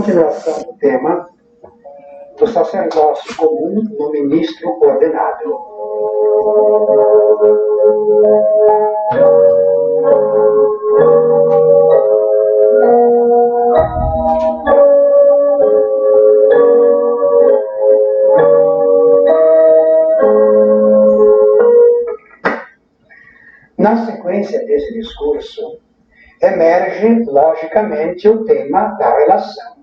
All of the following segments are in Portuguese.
Continuação do tema do sacerdócio comum no ministro ordenado. Na sequência desse discurso, emerge logicamente o tema da relação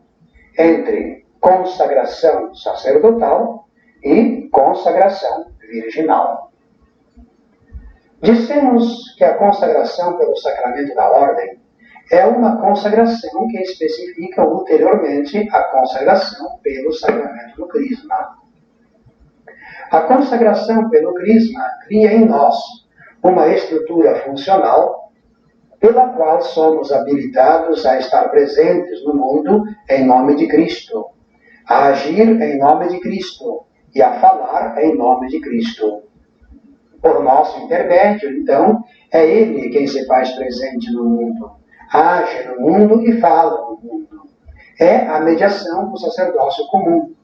entre consagração sacerdotal e consagração virginal. Dissemos que a consagração pelo sacramento da ordem é uma consagração que especifica ulteriormente a consagração pelo sacramento do crisma. A consagração pelo crisma cria em nós uma estrutura funcional pela qual somos habilitados a estar presentes no mundo em nome de Cristo, a agir em nome de Cristo e a falar em nome de Cristo. Por nosso intermédio, então, é Ele quem se faz presente no mundo, age no mundo e fala no mundo. É a mediação do sacerdócio comum.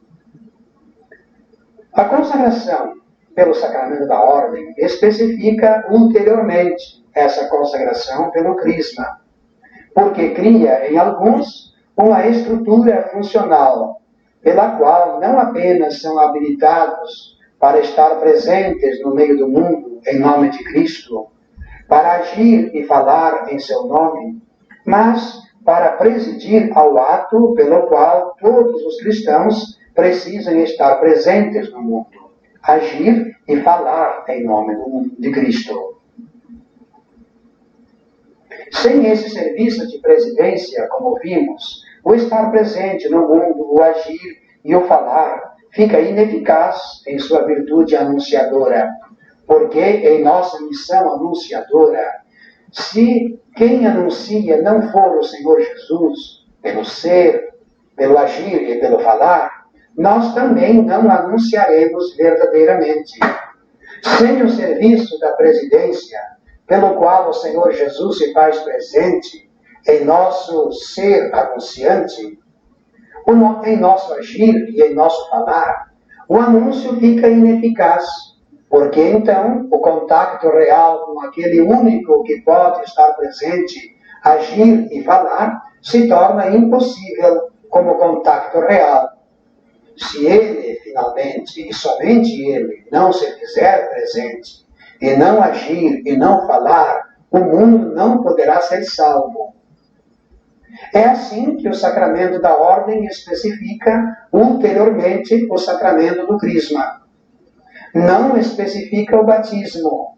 A consagração pelo sacramento da ordem especifica ulteriormente essa consagração pelo crisma, porque cria em alguns uma estrutura funcional pela qual não apenas são habilitados para estar presentes no meio do mundo em nome de Cristo, para agir e falar em seu nome, mas para presidir ao ato pelo qual todos os cristãos precisam estar presentes no mundo, agir e falar em nome de Cristo. Sem esse serviço de presidência, como vimos, o estar presente no mundo, o agir e o falar fica ineficaz em sua virtude anunciadora, porque em nossa missão anunciadora, se quem anuncia não for o Senhor Jesus, pelo ser, pelo agir e pelo falar, nós também não anunciaremos verdadeiramente. Sem o serviço da presidência, pelo qual o Senhor Jesus se faz presente em nosso ser anunciante, em nosso agir e em nosso falar, o anúncio fica ineficaz, porque então o contato real com aquele único que pode estar presente, agir e falar, se torna impossível como contato real. Se ele, finalmente, e somente ele, não se fizer presente, e não agir e não falar, o mundo não poderá ser salvo. É assim que o sacramento da ordem especifica ulteriormente o sacramento do crisma. Não especifica o batismo.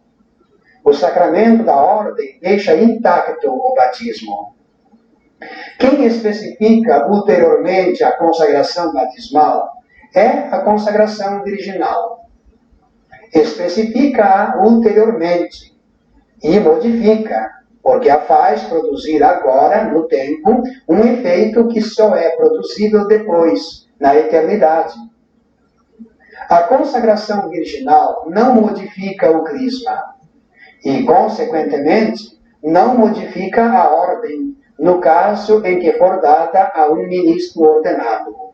O sacramento da ordem deixa intacto o batismo. Quem especifica ulteriormente a consagração batismal é a consagração virginal. Especifica-a ulteriormente e modifica, porque a faz produzir agora, no tempo, um efeito que só é produzido depois, na eternidade. A consagração virginal não modifica o crisma e, consequentemente, não modifica a ordem, no caso em que for dada a um ministro ordenado.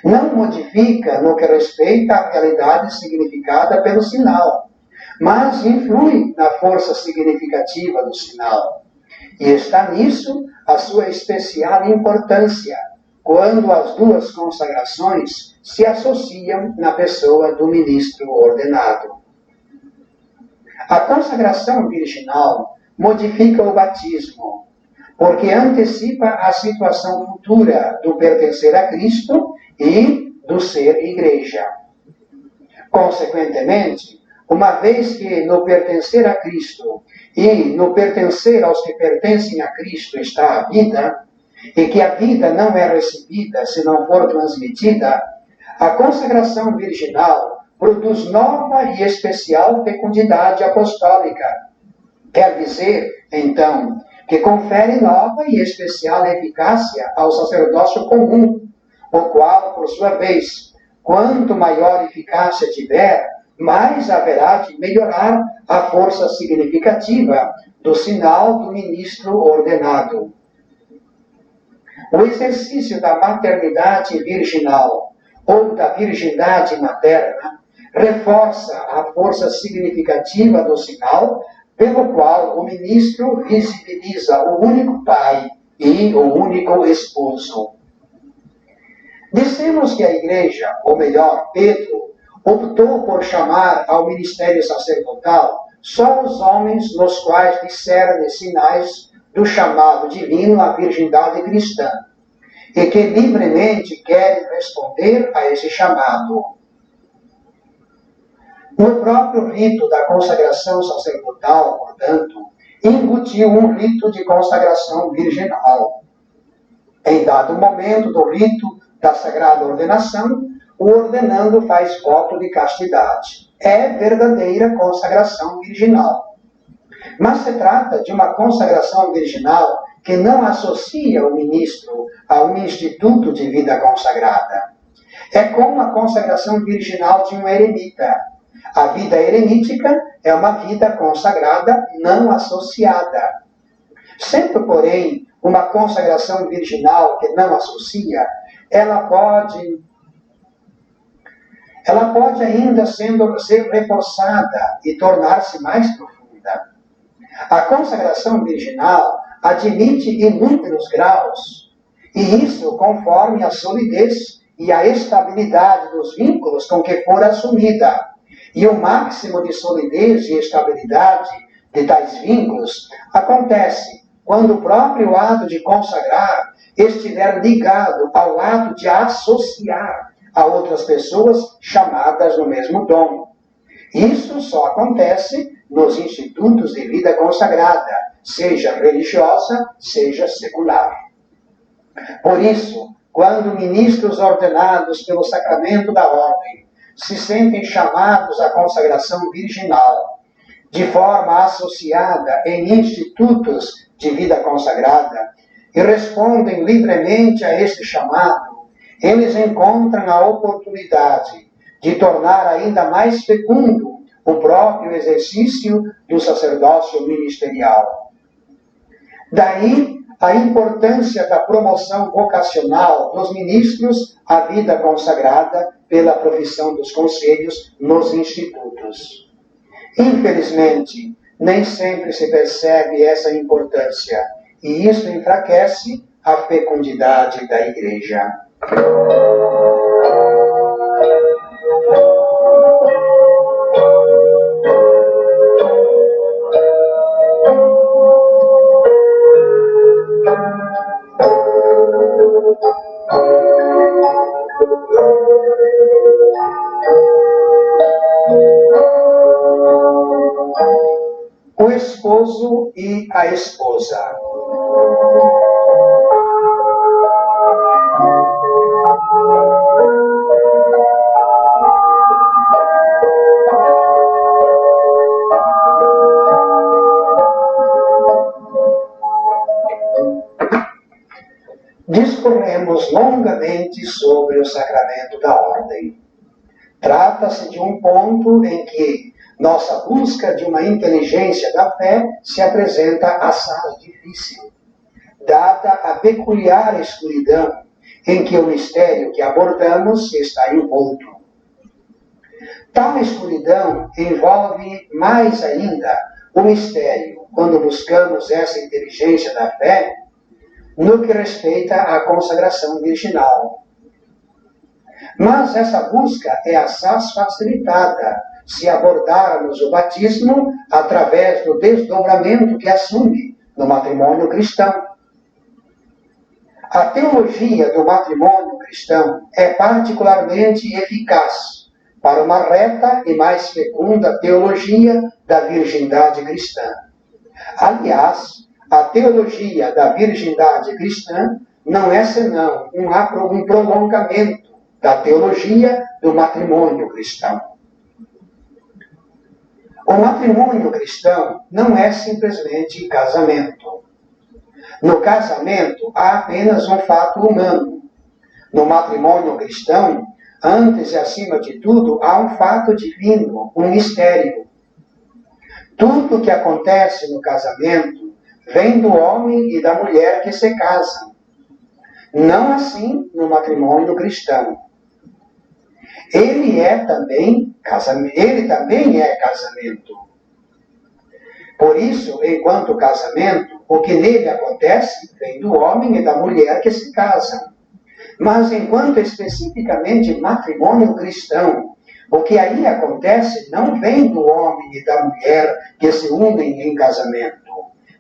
Não modifica no que respeita à realidade significada pelo sinal, mas influi na força significativa do sinal. E está nisso a sua especial importância, quando as duas consagrações se associam na pessoa do ministro ordenado. A consagração virginal modifica o batismo, porque antecipa a situação futura do pertencer a Cristo e do ser igreja. Consequentemente, uma vez que no pertencer a Cristo e no pertencer aos que pertencem a Cristo está a vida, e que a vida não é recebida se não for transmitida, a consagração virginal produz nova e especial fecundidade apostólica. Quer dizer, então, que confere nova e especial eficácia ao sacerdócio comum, o qual, por sua vez, quanto maior eficácia tiver, mais haverá de melhorar a força significativa do sinal do ministro ordenado. O exercício da maternidade virginal ou da virgindade materna reforça a força significativa do sinal pelo qual o ministro visibiliza o único pai e o único esposo. Dissemos que a Igreja, ou melhor, Pedro, optou por chamar ao ministério sacerdotal só os homens nos quais discernem sinais do chamado divino à virgindade cristã, e que livremente querem responder a esse chamado. No próprio rito da consagração sacerdotal, portanto, embutiu um rito de consagração virginal. Em dado momento do rito da sagrada ordenação, o ordenando faz voto de castidade. É verdadeira consagração virginal. Mas se trata de uma consagração virginal que não associa o ministro a um instituto de vida consagrada. É como a consagração virginal de um eremita. A vida eremítica é uma vida consagrada não associada. Sendo, porém, uma consagração virginal que não associa, ela pode ainda ser reforçada e tornar-se mais profunda. A consagração virginal admite inúmeros graus, e isso conforme a solidez e a estabilidade dos vínculos com que for assumida. E o máximo de solidez e estabilidade de tais vínculos acontece quando o próprio ato de consagrar estiver ligado ao ato de associar a outras pessoas chamadas no mesmo dom. Isso só acontece nos institutos de vida consagrada, seja religiosa, seja secular. Por isso, quando ministros ordenados pelo sacramento da ordem se sentem chamados à consagração virginal, de forma associada em institutos de vida consagrada, e respondem livremente a este chamado, eles encontram a oportunidade de tornar ainda mais fecundo o próprio exercício do sacerdócio ministerial. Daí a importância da promoção vocacional dos ministros à vida consagrada pela profissão dos conselhos nos institutos. Infelizmente, nem sempre se percebe essa importância, e isso enfraquece a fecundidade da Igreja. O esposo e a esposa. Discorremos longamente sobre o sacramento da ordem. Trata-se de um ponto em que nossa busca de uma inteligência da fé se apresenta assaz difícil, dada a peculiar escuridão em que o mistério que abordamos está envolto. Tal escuridão envolve mais ainda o mistério, quando buscamos essa inteligência da fé, no que respeita à consagração virginal. Mas essa busca é assaz facilitada se abordarmos o batismo através do desdobramento que assume no matrimônio cristão. A teologia do matrimônio cristão é particularmente eficaz para uma reta e mais fecunda teologia da virgindade cristã. Aliás, a teologia da virgindade cristã não é senão um prolongamento da teologia do matrimônio cristão. O matrimônio cristão não é simplesmente casamento. No casamento há apenas um fato humano. No matrimônio cristão, antes e acima de tudo, há um fato divino, um mistério. Tudo o que acontece no casamento vem do homem e da mulher que se casam. Não assim no matrimônio cristão. Ele também é casamento. Por isso, enquanto casamento, o que nele acontece vem do homem e da mulher que se casam. Mas enquanto especificamente matrimônio cristão, o que aí acontece não vem do homem e da mulher que se unem em casamento.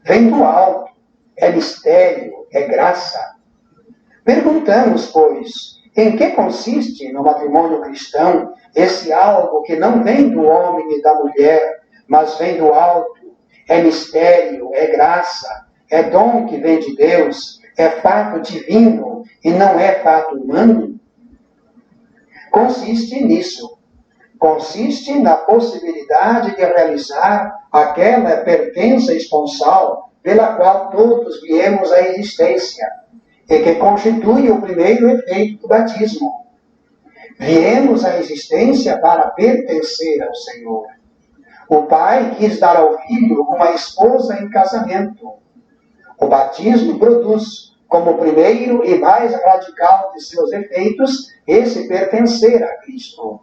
Vem do alto, é mistério, é graça. Perguntamos, pois, em que consiste no matrimônio cristão esse algo que não vem do homem e da mulher, mas vem do alto? É mistério, é graça, é dom que vem de Deus, é fato divino e não é fato humano? Consiste nisso. Consiste na possibilidade de realizar aquela pertença esponsal pela qual todos viemos à existência e que constitui o primeiro efeito do batismo. Viemos à existência para pertencer ao Senhor. O Pai quis dar ao Filho uma esposa em casamento. O batismo produz, como primeiro e mais radical de seus efeitos, esse pertencer a Cristo.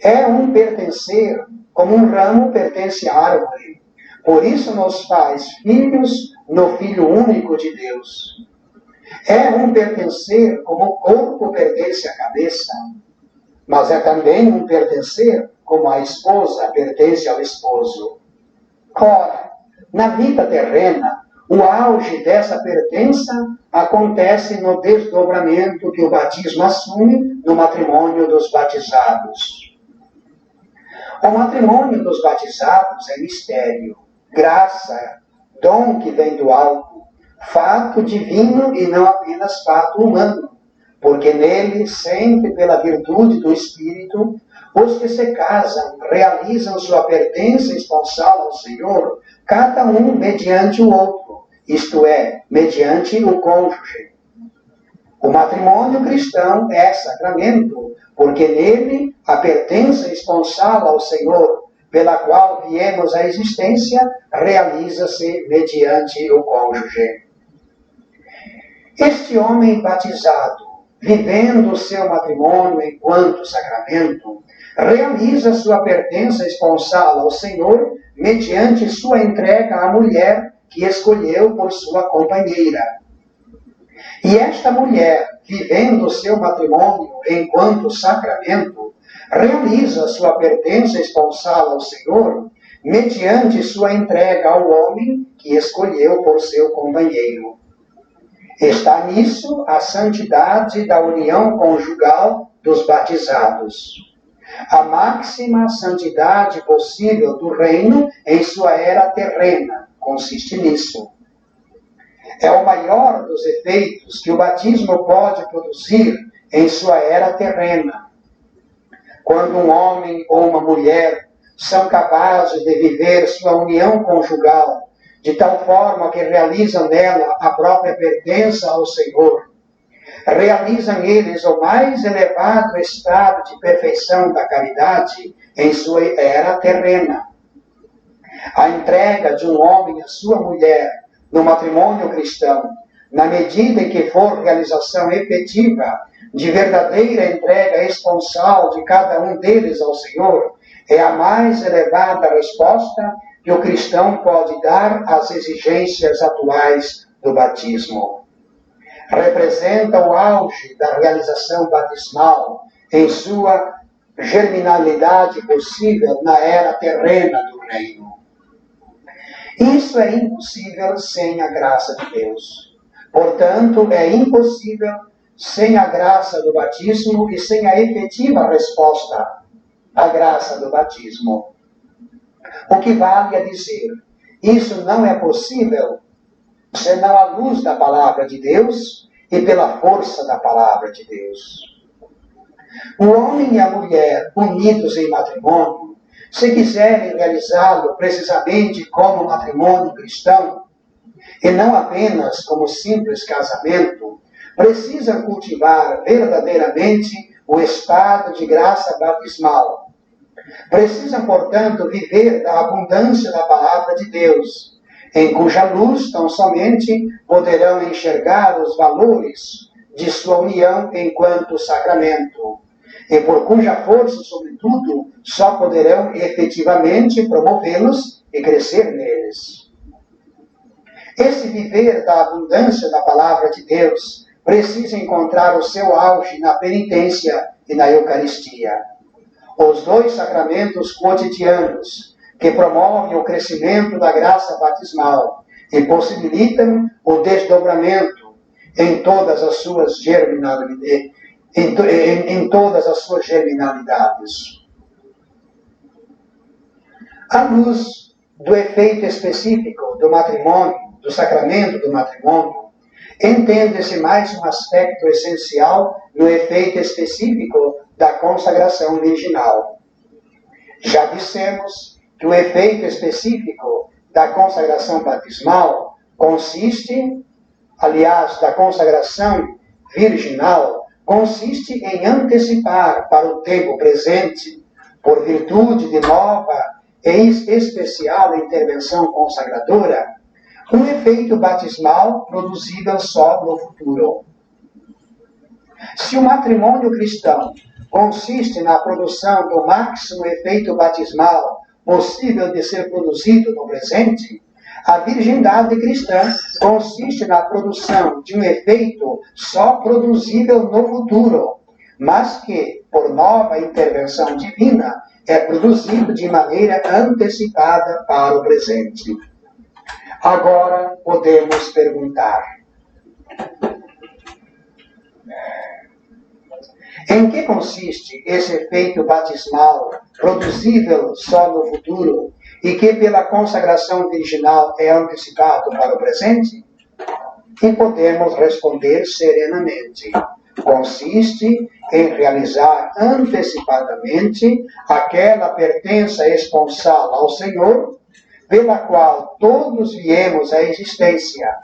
É um pertencer, como um ramo pertence à árvore. Por isso nos faz filhos no Filho único de Deus. É um pertencer, como o corpo pertence à cabeça. Mas é também um pertencer, como a esposa pertence ao esposo. Ora, na vida terrena, o auge dessa pertença acontece no desdobramento que o batismo assume no matrimônio dos batizados. O matrimônio dos batizados é mistério, graça, dom que vem do alto, fato divino e não apenas fato humano, porque nele, sempre pela virtude do Espírito, os que se casam realizam sua pertença esponsal ao Senhor, cada um mediante o outro, isto é, mediante o cônjuge. O matrimônio cristão é sacramento, porque nele a pertença esponsal ao Senhor, pela qual viemos à existência, realiza-se mediante o cônjuge. Este homem batizado, vivendo o seu matrimônio enquanto sacramento, realiza sua pertença esponsal ao Senhor mediante sua entrega à mulher que escolheu por sua companheira. E esta mulher, vivendo o seu matrimônio enquanto sacramento, realiza sua pertença esponsal ao Senhor mediante sua entrega ao homem que escolheu por seu companheiro. Está nisso a santidade da união conjugal dos batizados. A máxima santidade possível do reino em sua era terrena consiste nisso. É o maior dos efeitos que o batismo pode produzir em sua era terrena. Quando um homem ou uma mulher são capazes de viver sua união conjugal de tal forma que realizam nela a própria pertença ao Senhor, realizam eles o mais elevado estado de perfeição da caridade em sua era terrena. A entrega de um homem à sua mulher no matrimônio cristão, na medida em que for realização efetiva de verdadeira entrega esponsal de cada um deles ao Senhor, é a mais elevada resposta que o cristão pode dar às exigências atuais do batismo. Representa o auge da realização batismal em sua germinalidade possível na era terrena do reino. Isso é impossível sem a graça de Deus. Portanto, é impossível sem a graça do batismo e sem a efetiva resposta à graça do batismo. O que vale a dizer, isso não é possível senão à luz da palavra de Deus e pela força da palavra de Deus. O homem e a mulher, unidos em matrimônio, se quiserem realizá-lo precisamente como matrimônio cristão, e não apenas como simples casamento, precisam cultivar verdadeiramente o estado de graça batismal. Precisam, portanto, viver da abundância da palavra de Deus, em cuja luz tão somente poderão enxergar os valores de sua união enquanto sacramento, e por cuja força, sobretudo, só poderão efetivamente promovê-los e crescer neles. Esse viver da abundância da palavra de Deus precisa encontrar o seu auge na penitência e na Eucaristia. Os dois sacramentos cotidianos que promovem o crescimento da graça batismal e possibilitam o desdobramento em todas as suas germinalidades. À luz do efeito específico do matrimônio, do sacramento do matrimônio, entende-se mais um aspecto essencial no efeito específico da consagração virginal. Já dissemos que o efeito específico da consagração batismal consiste, aliás, da consagração virginal, consiste em antecipar para o tempo presente, por virtude de nova e especial intervenção consagradora, um efeito batismal produzível só no futuro. Se o matrimônio cristão consiste na produção do máximo efeito batismal possível de ser produzido no presente, a virgindade cristã consiste na produção de um efeito só produzível no futuro, mas que, por nova intervenção divina, é produzido de maneira antecipada para o presente. Agora podemos perguntar: em que consiste esse efeito batismal produzível só no futuro e que pela consagração virginal é antecipado para o presente? E podemos responder serenamente: consiste em realizar antecipadamente aquela pertença esponsal ao Senhor, pela qual todos viemos à existência,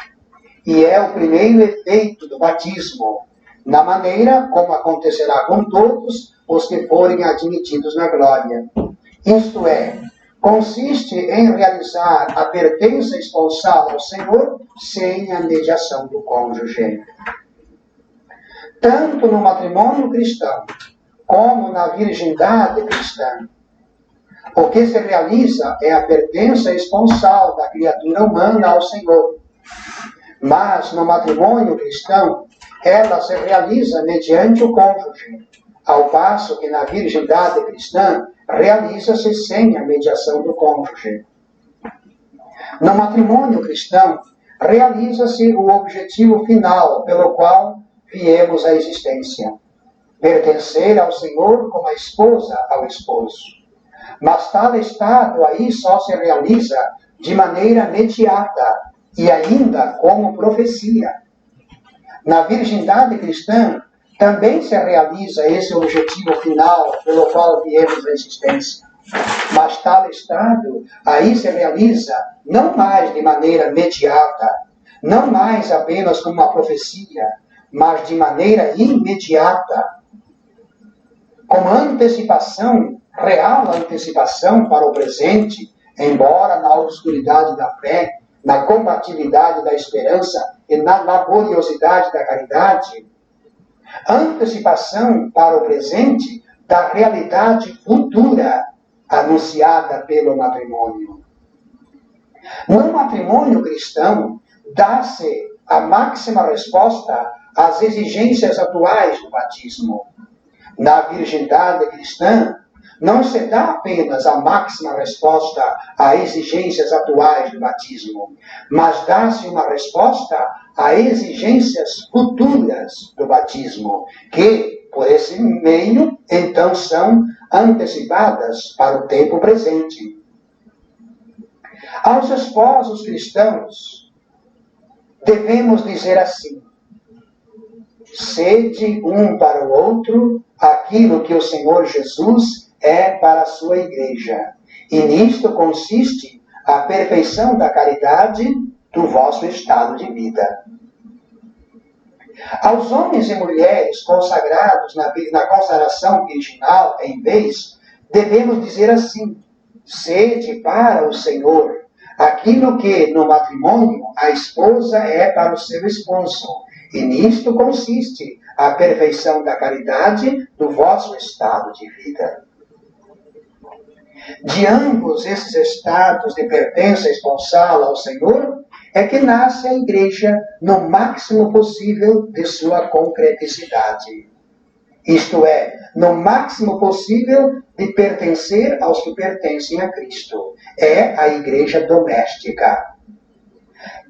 e é o primeiro efeito do batismo, na maneira como acontecerá com todos os que forem admitidos na glória. Isto é, consiste em realizar a pertença esponsal ao Senhor sem a mediação do cônjuge. Tanto no matrimônio cristão como na virgindade cristã, o que se realiza é a pertença esponsal da criatura humana ao Senhor. Mas no matrimônio cristão, ela se realiza mediante o cônjuge, ao passo que na virgindade cristã realiza-se sem a mediação do cônjuge. No matrimônio cristão, realiza-se o objetivo final pelo qual viemos à existência: pertencer ao Senhor como a esposa ao esposo. Mas tal estado aí só se realiza de maneira mediata e ainda como profecia. Na virgindade cristã também se realiza esse objetivo final pelo qual viemos à existência. Mas tal estado aí se realiza não mais de maneira mediata, não mais apenas como uma profecia, mas de maneira imediata, como antecipação, real antecipação para o presente, embora na obscuridade da fé, na compatibilidade da esperança e na laboriosidade da caridade, antecipação para o presente da realidade futura anunciada pelo matrimônio. No matrimônio cristão, dá-se a máxima resposta às exigências atuais do batismo. Na virgindade cristã, não se dá apenas a máxima resposta a exigências atuais do batismo, mas dá-se uma resposta a exigências futuras do batismo, que, por esse meio, então são antecipadas para o tempo presente. Aos esposos cristãos, devemos dizer assim: sede um para o outro aquilo que o Senhor Jesus é para a sua igreja. E nisto consiste a perfeição da caridade do vosso estado de vida. Aos homens e mulheres consagrados na consagração virginal, em vez, devemos dizer assim: sede para o Senhor aquilo que no matrimônio a esposa é para o seu esposo, E nisto consiste a perfeição da caridade do vosso estado de vida. De ambos esses estados de pertença esponsal ao Senhor, é que nasce a Igreja no máximo possível de sua concreticidade. Isto é, no máximo possível de pertencer aos que pertencem a Cristo. É a Igreja doméstica.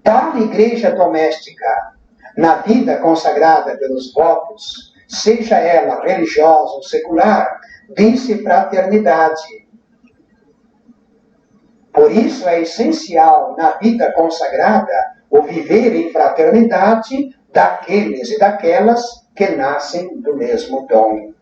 Tal Igreja doméstica, na vida consagrada pelos votos, seja ela religiosa ou secular, diz-se fraternidade. Por isso é essencial na vida consagrada o viver em fraternidade daqueles e daquelas que nascem do mesmo dom.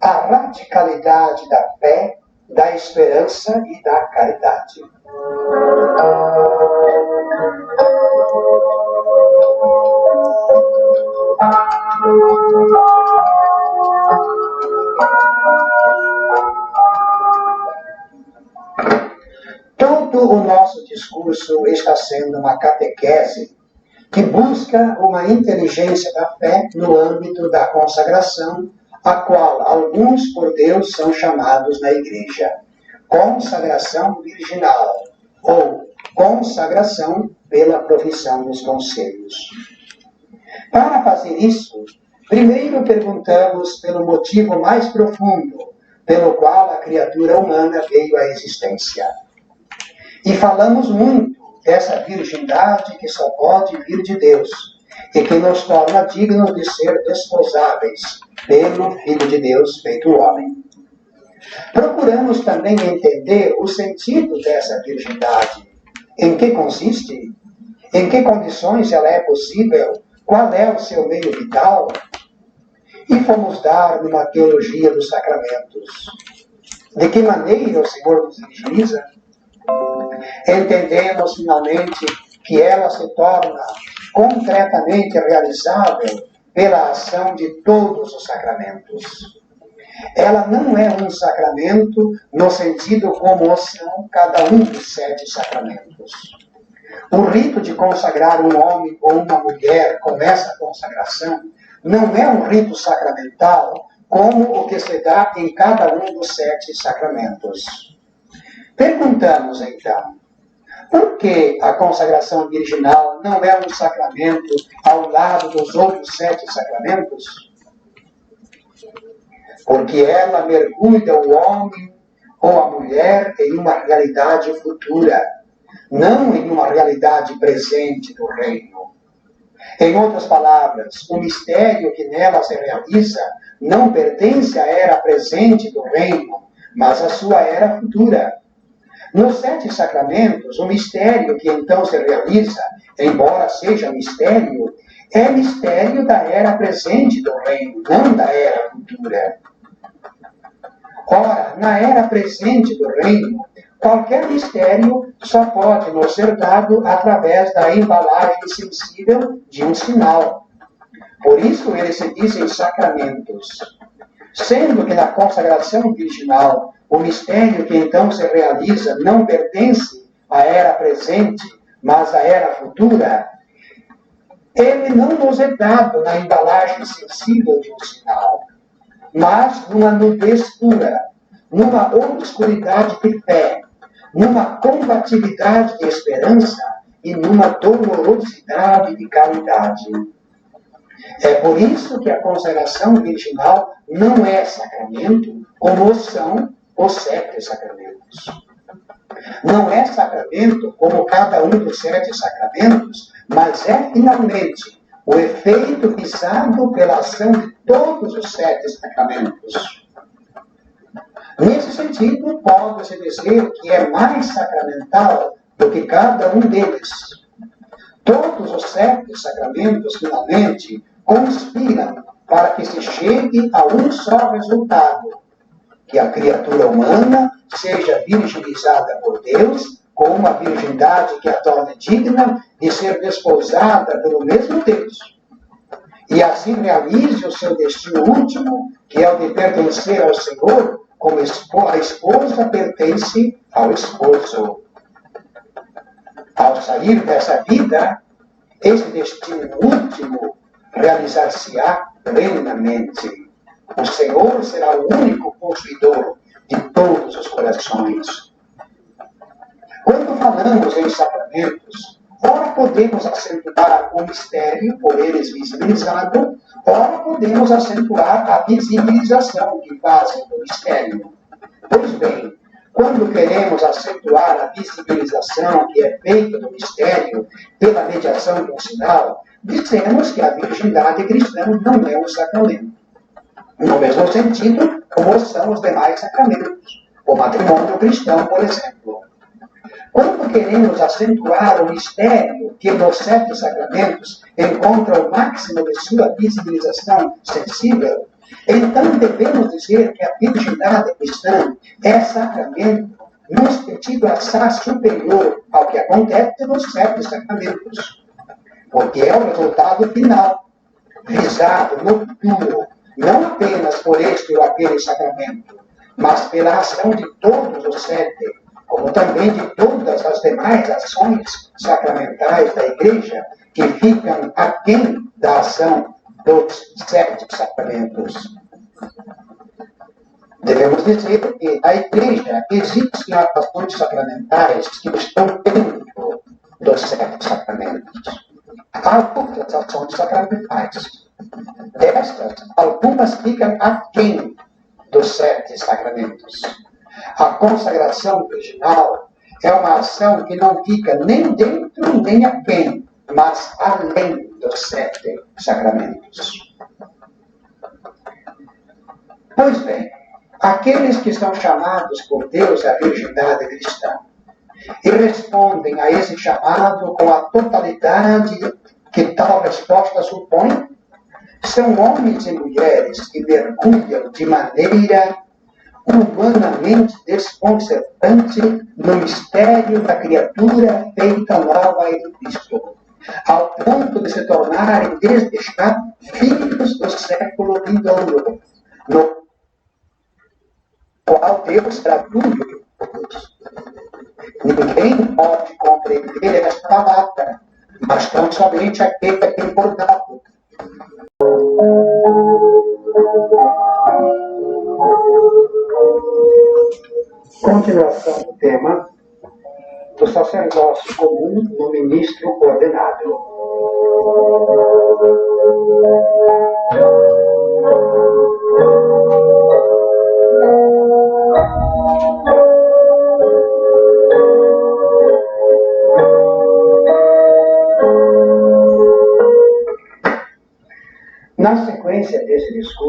A radicalidade da fé, da esperança e da caridade. Todo o nosso discurso está sendo uma catequese que busca uma inteligência da fé no âmbito da consagração, a qual alguns por Deus são chamados na Igreja consagração virginal ou consagração pela profissão dos conselhos. Para fazer isso, primeiro perguntamos pelo motivo mais profundo pelo qual a criatura humana veio à existência. E falamos muito dessa virgindade que só pode vir de Deus e que nos torna dignos de ser desposáveis pelo Filho de Deus feito homem. Procuramos também entender o sentido dessa virgindade. Em que consiste? Em que condições ela é possível? Qual é o seu meio vital? E fomos dar uma teologia dos sacramentos. De que maneira o Senhor nos higieniza? Entendemos finalmente que ela se torna concretamente realizável pela ação de todos os sacramentos. Ela não é um sacramento no sentido como são cada um dos 7 sacramentos. O rito de consagrar um homem ou uma mulher com essa consagração não é um rito sacramental como o que se dá em cada um dos 7 sacramentos. Perguntamos, então, por que a consagração virginal não é um sacramento ao lado dos outros 7 sacramentos? Porque ela mergulha o homem ou a mulher em uma realidade futura, não em uma realidade presente do reino. Em outras palavras, o mistério que nela se realiza não pertence à era presente do reino, mas à sua era futura. Nos 7 sacramentos, o mistério que então se realiza, embora seja mistério, é mistério da era presente do reino, não da era futura. Ora, na era presente do reino, qualquer mistério só pode nos ser dado através da embalagem sensível de um sinal. Por isso eles se dizem sacramentos. Sendo que na consagração virginal, o mistério que então se realiza não pertence à era presente, mas à era futura, ele não nos é dado na embalagem sensível de um sinal, mas numa nudez pura, numa obscuridade de fé, numa combatividade de esperança e numa dolorosidade de caridade. É por isso que a consagração virginal não é sacramento, como são os 7 sacramentos. Não é sacramento como cada um dos 7 sacramentos, mas é finalmente o efeito pisado pela ação de todos os 7 sacramentos. Nesse sentido, pode-se dizer que é mais sacramental do que cada um deles. Todos os 7 sacramentos, finalmente, conspiram para que se chegue a um só resultado: que a criatura humana seja virginizada por Deus com uma virgindade que a torne digna de ser desposada pelo mesmo Deus. E assim realize o seu destino último, que é o de pertencer ao Senhor, como a esposa pertence ao esposo. Ao sair dessa vida, esse destino último realizar-se-á plenamente. O Senhor será o único possuidor de todos os corações. Quando falamos em sacramentos, ora podemos acentuar o mistério por eles visibilizado, ora podemos acentuar a visibilização que fazem do mistério. Pois bem, quando queremos acentuar a visibilização que é feita do mistério pela mediação do sinal, dizemos que a virgindade cristã não é um sacramento. No mesmo sentido, como são os demais sacramentos. O matrimônio cristão, por exemplo. Quando queremos acentuar o mistério que nos 7 sacramentos encontra o máximo de sua visibilização sensível, então devemos dizer que a virgindade cristã é sacramento num sentido assaz superior ao que acontece nos 7 sacramentos. Porque é o resultado final, visado no futuro, não apenas por este ou aquele sacramento, mas pela ação de todos os 7, como também de todas as demais ações sacramentais da Igreja, que ficam aquém da ação dos 7 sacramentos. Devemos dizer que na Igreja existem ações sacramentais que estão dentro dos 7 sacramentos. Há outras ações sacramentais. Destas, algumas ficam aquém dos 7 sacramentos. A consagração virginal é uma ação que não fica nem dentro nem aquém, mas além dos 7 sacramentos. Pois bem, aqueles que são chamados por Deus à virgindade cristã e respondem a esse chamado com a totalidade que tal resposta supõe, são homens e mulheres que mergulham de maneira humanamente desconcertante no mistério da criatura feita nova em Cristo, ao ponto de se tornarem desde já filhos do século vindouro, no qual Deus será tudo. Ninguém pode compreender esta palavra, mas tão somente aquele a quem for dado. Continuação do tema do sacerdócio comum no ministro ordenado. Na sequência desse discurso,